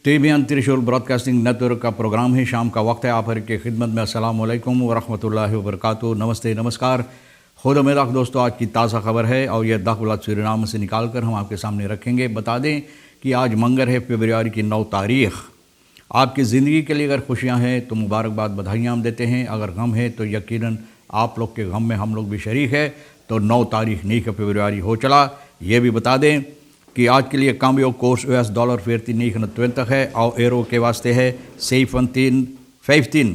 TBN त्रिशूल broadcasting network का programme है। शाम का वक्त है। आप हर की खिदमत में अस्सलाम वालेकुम व रहमतुल्लाहि व बरकातुहू। नमस्ते, नमस्कार। खुद मेरा दोस्तों, आज की ताज़ा खबर है और यह दाखिला सूरीनाम से निकाल कर हम आपके सामने रखेंगे। बता दें कि आज मंगर है, फरवरी की 9 तारीख़। आपकी ज़िंदगी के लिए अगर खुशियाँ हैं तो मुबारकबाद, बधाइयाँ हम देते हैं। अगर गम है तो यकीनन आप लोग के गम में हम लोग भी शरीक है। तो 9 तारीख़ नहीं का फरवरी हो चला। ये भी बता दें कि आज के लिए कामयो कोर्स $14.29 है और एरो के वास्ते है $17.15।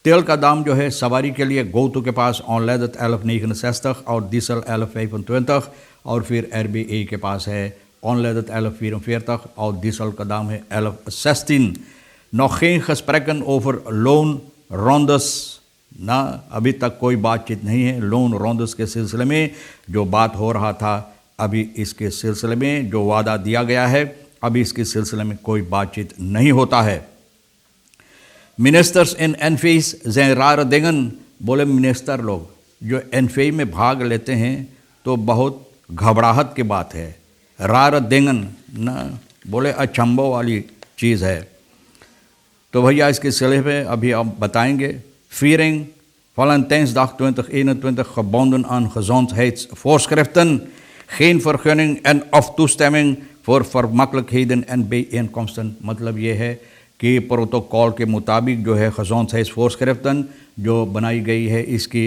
तेल का दाम जो है सवारी के लिए गोतु के पास ऑनलाइन 11.69 और डीजल 11.25 और फिर RBA के पास है ऑनलाइन 11.44 और डीजल का दाम है 11.16। Nog geen gesprekken over loonrondes ना, अभी तक कोई बातचीत नहीं है लोन रोंदस के सिलसिले में। जो बात हो रहा था अभी इसके सिलसिले में, जो वादा दिया गया है अभी इसके सिलसिले में कोई बातचीत नहीं होता है। मिनिस्टर्स इन एनफीस zijn rare dingen, बोले मिनिस्टर लोग जो एनफी में भाग लेते हैं तो बहुत घबराहट की बात है। rare dingen ना, बोले अचंभों वाली चीज़ है। तो भैया इसके सिलसिले में अभी आप बताएंगे। Viering Valentijnsdag 2021 gebonden aan gezondheidsvoorschriften, geen vergunning en of toestemming voor vermakkelijkheden en bijeenkomsten। मतलब ये है कि प्रोटोकॉल के मुताबिक जो है gezondheidsvoorschriften जो बनाई गई है इसकी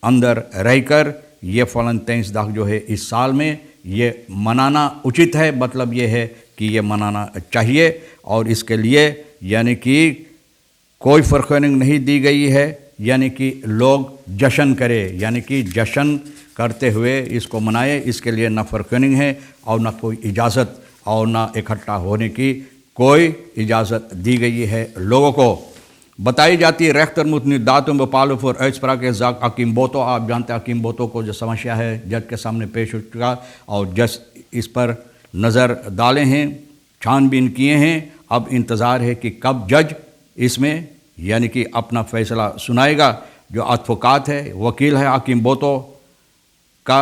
अंदर रहकर ये वैलेंटाइन्स जो है इस साल में ये मनाना उचित है। मतलब ये है कि ये मनाना चाहिए और इसके लिए यानी कि कोई फर्कनिंग नहीं दी गई है, यानी कि लोग जश्न करें, यानी कि जश्न करते हुए इसको मनाए। इसके लिए ना फर्कनिंग है और ना कोई इजाज़त और ना इकट्ठा होने की कोई इजाज़त दी गई है लोगों को। बताई जाती है रेख्तर मुतनी दातुम बपालो फॉर एचप्रा के जाक अकीम्बोतो। आप जानते हैं अकीम्बोतो को जो समस्या है जज के सामने पेश हो चुका और जज इस पर नज़र डाले हैं, छानबीन किए हैं। अब इंतज़ार है कि कब जज इसमें यानी कि अपना फ़ैसला सुनाएगा। जो एडवोकेट है, वकील है अकीम्बोतो का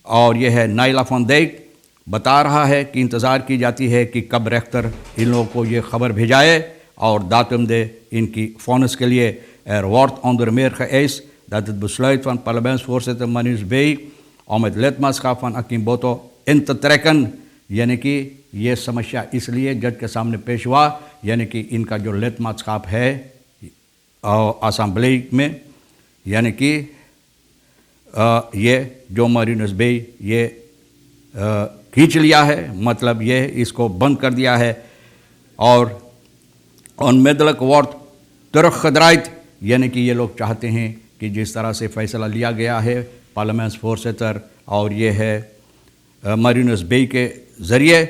और यह है नाइला फॉन्डेक, बता रहा है कि इंतज़ार की जाती है कि कब रेख्तर इन लोगों को ये ख़बर भेजाए और दातुम दे इनकी फ़ोनस के लिए। wordt onder meer geëist dat het besluit van parlementsvoorzitter Manus Bey om het lidmaatschap van Akimboto in te trekken, यानी कि ये समस्या इसलिए जज के सामने पेश हुआ, यानी कि इनका जो लिदमात्स्काप है असेंबली में, यानी कि ये जो मारिनस बे ये खींच लिया है, मतलब ये इसको बंद कर दिया है। और onmiddellijk wordt teruggedraaid, यानी कि ये लोग चाहते हैं कि जिस तरह से फ़ैसला लिया गया है पार्लियामेंट्सफोर्सिटर और ये है मारिनस बे के ज़रिए,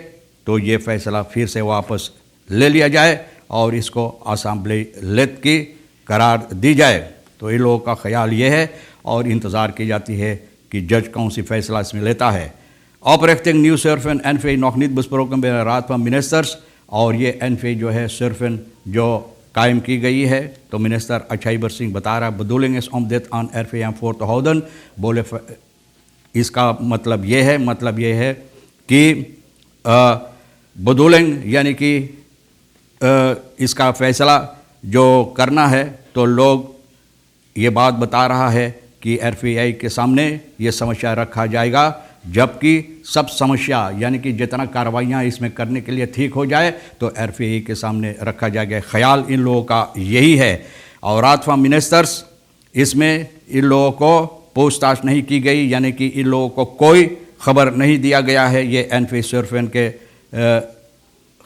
तो ये फ़ैसला फिर से वापस ले लिया जाए और इसको असेंबली लेट की करार दी जाए। तो इन लोगों का ख्याल ये है और इंतज़ार की जाती है कि जज कौन सी फ़ैसला इसमें लेता है। ऑपरेटिंग न्यू सर्फिन एनफी nog niet besproken bij de रात van मिनिस्टर्स। और ये एनफी जो है सर्फिन जो कायम की गई है, तो मिनिस्टर अछाइबर सिंह बता रहा bedoeling is om dit aan RVM voor te houden। बोले इसका मतलब ये है कि बदूलिंग यानी कि इसका फ़ैसला जो करना है, तो लोग ये बात बता रहा है कि RFI के सामने ये समस्या रखा जाएगा, जबकि सब समस्या यानी कि जितना कार्रवाइयाँ इसमें करने के लिए ठीक हो जाए तो RFI के सामने रखा जाएगा। ख्याल इन लोगों का यही है। और रात फॉर मिनिस्टर्स इसमें इन लोगों को पूछताछ नहीं की गई, यानी कि इन लोगों को कोई ख़बर नहीं दिया गया है। ये एनफी सर्फिन के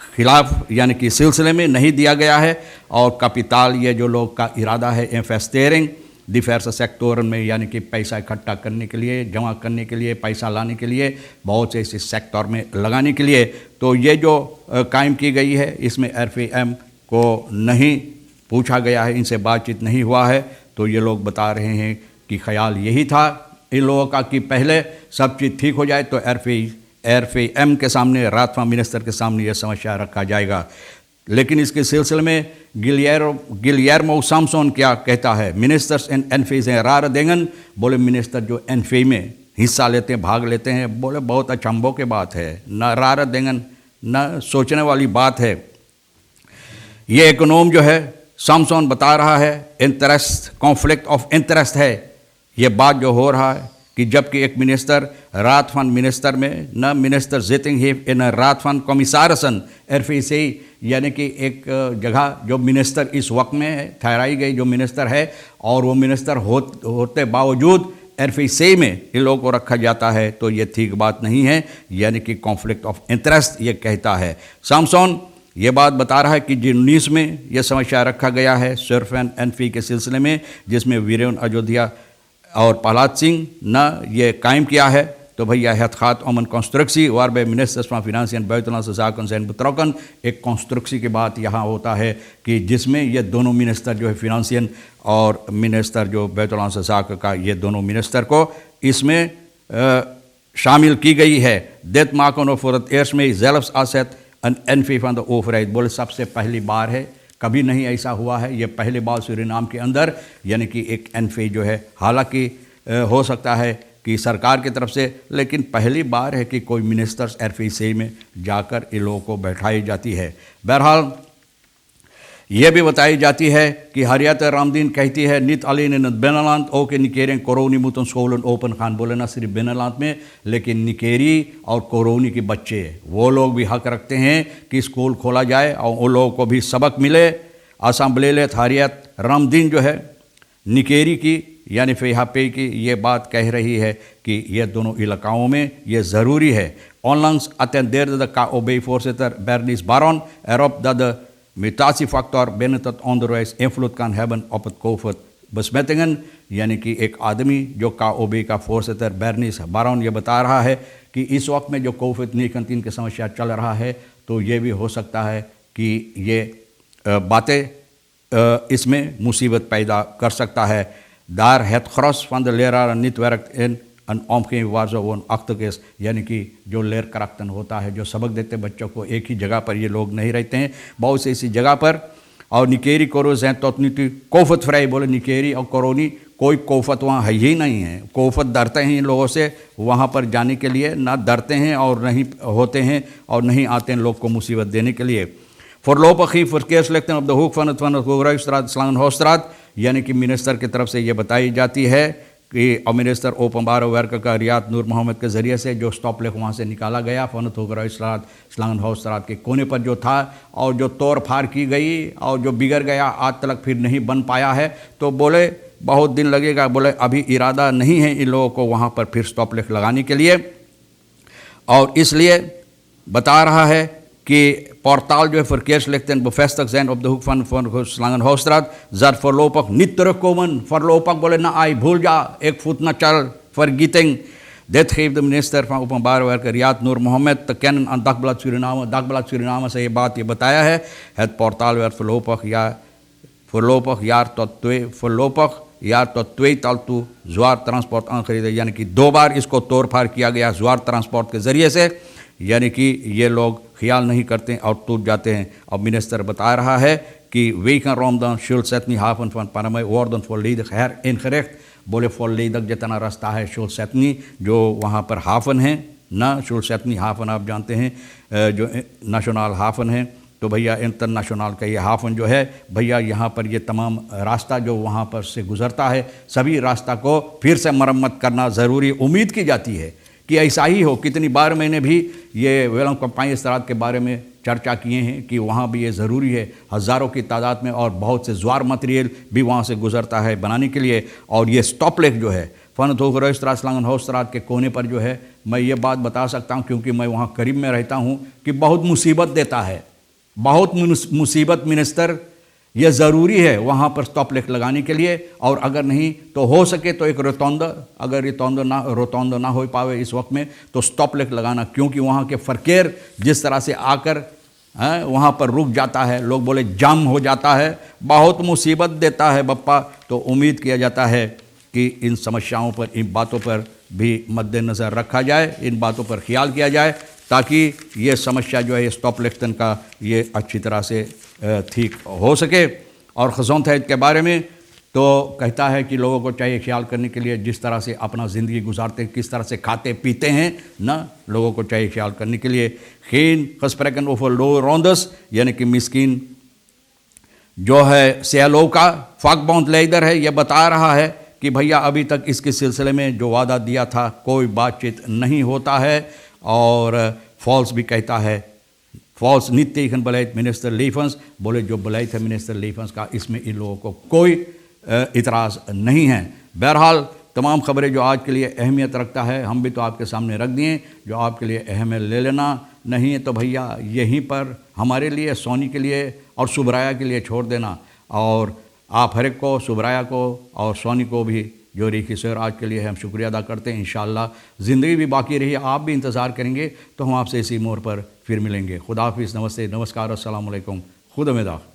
ख़िलाफ़ यानी कि सिलसिले में नहीं दिया गया है। और कैपिटल ये जो लोग का इरादा है इन्वेस्टिंग डिफेंस सेक्टर में, यानी कि पैसा इकट्ठा करने के लिए, जमा करने के लिए, पैसा लाने के लिए, बहुत से इस सेक्टर में लगाने के लिए, तो ये जो कायम की गई है इसमें RFM को नहीं पूछा गया है, इनसे बातचीत नहीं हुआ है। तो ये लोग बता रहे हैं कि ख्याल यही था इन लोगों का कि पहले सब चीज़ ठीक हो जाए तो RFM के सामने, रात मिनिस्टर के सामने यह समस्या रखा जाएगा। लेकिन इसके सिलसिले में गिलियर्मो सैमसन क्या कहता है। मिनिस्टर्स इन एनफी से rare dingen, बोले मिनिस्टर जो एनफी में हिस्सा लेते हैं, भाग लेते हैं, बोले बहुत अचंभों की बात है। ना rare dingen न सोचने वाली बात है। ये इकोनॉम जो है सैमसन बता रहा है इंटरेस्ट, कॉन्फ्लिक्ट ऑफ इंटरेस्ट है ये बात जो हो रहा है कि जबकि एक मिनिस्टर रात van मिनिस्टर में न मिनिस्टर जिटिंग heeft इन रात van commissarissen RVC, यानी कि एक जगह जो मिनिस्टर इस वक्त में ठहराई गई जो मिनिस्टर है और वो मिनिस्टर होते बावजूद RVC में इन लोगों को रखा जाता है, तो ये ठीक बात नहीं है, यानी कि कॉन्फ्लिक्ट ऑफ इंटरेस्ट ये कहता है। सैमसन ये बात बता रहा है कि G19 में यह समस्या रखा गया है सिर्फ NFI के सिलसिले में, जिसमें वीरेन अयोध्या और प्रहलाद सिंह ने ये कायम किया है। तो भैया het gaat om een constructie waarbij ministers van Financiën en Buitenlandse Zaken zijn betrokken। एक कॉन्स्ट्रक्सी की बात यहाँ होता है कि जिसमें ये दोनों मिनिस्टर जो है फिनांसियन और मिनिस्टर जो बैतुलमाल ज़ाक़ का, ये दोनों मिनिस्टर को इसमें शामिल की गई है। dit maken we voor het eerst mee zelfs als het een NV van de overheid, बोले सबसे पहली बार है, कभी नहीं ऐसा हुआ है, ये पहले बार सूरीनाम के अंदर यानी कि एक NV जो है, हालांकि हो सकता है कि सरकार की तरफ से, लेकिन पहली बार है कि कोई मिनिस्टर्स RVC में जाकर इन लोगों को बैठाई जाती है। बहरहाल ये भी बताई जाती है कि Harriet Ramdien कहती है niet alleen in het binnenland, ook in Nikeri en Koroni moeten scholen open gaan, बोले ना सिर्फ बिnnenland में, लेकिन निकेरी और कोरोनी के बच्चे वो लोग भी हक रखते हैं कि स्कूल खोला जाए और उन लोगों को भी सबक मिले। असेंबली Harriet Ramdien जो है निकेरी की यानी फेहापे की ये बात कह रही है कि ये दोनों इलाकाओं में ये ज़रूरी है। Onlangs attendeerde de KOB-voorzitter Bernice Baron erop dat de mutatiefactor binnen het onderwijs invloed kan hebben op het COVID-besmettingen, यानी कि एक आदमी जो KOB का फोर्सेटर बर्निस बारोन ये बता रहा है कि इस वक्त में जो COVID-19 की समस्या चल रहा है, तो ये भी हो सकता है कि ये बातें इसमें मुसीबत पैदा कर सकता है। Daar het gros van de leraren niet werkt in een omgeving waar ze woonachtig is, यानी कि जो लेरkrachten होता है, जो सबक देते बच्चों को, एक ही जगह पर ये लोग नहीं रहते हैं, बहुत से इसी जगह पर। और निकेरी कोरो zijn tot nu toe कोफत-vrij, बोले निकेरी और कोरोनी कोई कोफत वहाँ है ही नहीं है। कोफत डरते हैं इन लोगों से, वहाँ पर जाने के लिए ना डरते हैं और नहीं होते हैं और नहीं आते हैं लोग को मुसीबत देने के लिए। Voorlopig geen verkeerslichten op de hoek van het Hoogruisstraat, Slangenhoofdstraat, यानी कि मिनिस्टर की तरफ से ये बताई जाती है कि मिनिस्टर ओपनबार वर्क का रियाद नूर मोहम्मद के ज़रिए से जो स्टॉप लेख वहाँ से निकाला गया फनत होगराइस्त्रात स्लांगनहाउसरात के कोने पर जो था और जो तोड़ फाड़ की गई और जो बिगड़ गया आज तक फिर नहीं बन पाया है, तो बोले बहुत दिन लगेगा। बोले अभी इरादा नहीं है इन लोगों को वहाँ पर फिर स्टॉप लेख लगाने के लिए, और इसलिए बता रहा है कि portaal जो है verkeerslichten bevestigd zijn op de hoek van Slangenhoofdstraat, zal voorlopig niet terugkomen। voorlopig बोले ना आई, भूल जा, एक फुट ना चल, vergieting। Dit geeft de minister van Openbare Werken Riyad Noor Mohammed te kennen aan Dagblad Suriname। Dagblad Suriname से ये बात ये बताया है। Het portaal werd voorlopig jaar tot tweetal toe zwaar transport aangereden, यानी कि 2 बार इसको तोड़फाड़ किया गया zwaar transport के ज़रिए से, यानी कि ये लोग ख्याल नहीं करते और टूट जाते हैं। अब मिनिस्टर बता रहा है कि wegen rond de Schulzetni haven van Panama worden volledig heringericht। बोले volledig जितना रास्ता है Schulzetni जो वहाँ पर हाफन है ना, Schulzetni हाफन आप जानते हैं जो नेशनल हाफन है, तो भैया इंटरनेशनल का ये हाफन जो है भैया, यहाँ पर ये तमाम रास्ता जो वहाँ पर से गुज़रता है, सभी रास्ता को फिर से मरम्मत करना ज़रूरी उम्मीद की जाती है कि ऐसा ही हो। कितनी बार मैंने भी ये वेलम कंपाई इस्तारात के बारे में चर्चा किए हैं कि वहाँ भी ये ज़रूरी है, हज़ारों की तादाद में और बहुत से ज्वार मटेरियल भी वहाँ से गुज़रता है बनाने के लिए। और ये स्टॉप लेक जो है फनत होगराइस्त्रात स्लांगनहाउसरात के कोने पर जो है, मैं ये बात बता सकता हूँ क्योंकि मैं वहाँ करीब में रहता हूँ कि बहुत मुसीबत देता है, बहुत मुसीबत। मिनिस्टर ये ज़रूरी है वहाँ पर स्टॉप लेक लगाने के लिए, और अगर नहीं तो हो सके तो एक रोतोंदा, अगर रोतोंदा ना हो पावे इस वक्त में, तो स्टॉप लेक लगाना, क्योंकि वहाँ के फरकेर जिस तरह से आकर वहाँ पर रुक जाता है, लोग बोले जाम हो जाता है, बहुत मुसीबत देता है बप्पा। तो उम्मीद किया जाता है कि इन समस्याओं पर, इन बातों पर भी मद्देनज़र रखा जाए, इन बातों पर ख्याल किया जाए, ताकि ये समस्या जो है स्टॉप लेक्टन का ये अच्छी तरह से ठीक हो सके। और खज़ोंथैद के बारे में तो कहता है कि लोगों को चाहिए ख्याल करने के लिए जिस तरह से अपना ज़िंदगी गुजारते, किस तरह से खाते पीते हैं ना, लोगों को चाहिए ख्याल करने के लिए। खीन खस्प्रकन ओफर लो रोंदस, यानी कि मिस्किन जो है सियालो का फाक बाउंड लेदर है, यह बता रहा है कि भैया अभी तक इसके सिलसिले में जो वादा दिया था कोई बातचीत नहीं होता है। और फॉल्स भी कहता है, फॉल्स नित्य इखन बलैत मिनिस्टर लीफंस, बोले जो बलैत है मिनिस्टर लीफंस का, इसमें इन लोगों को कोई इतराज़ नहीं है। बहरहाल तमाम खबरें जो आज के लिए अहमियत रखता है हम भी तो आपके सामने रख दिए, जो आपके लिए अहम है ले लेना, नहीं है तो भैया यहीं पर हमारे लिए, सोनी के लिए और सुब्राया के लिए छोड़ देना। और आप हर एक को, सुब्राया को और सोनी को भी जो रीखी सर आज के लिए हम शुक्रिया अदा करते हैं। इंशाअल्लाह ज़िंदगी भी बाकी रही, आप भी इंतज़ार करेंगे तो हम आपसे इसी मोड़ पर फिर मिलेंगे। खुदा हाफिज़, नमस्ते, नमस्कार, अस्सलाम वालेकुम, खुदा में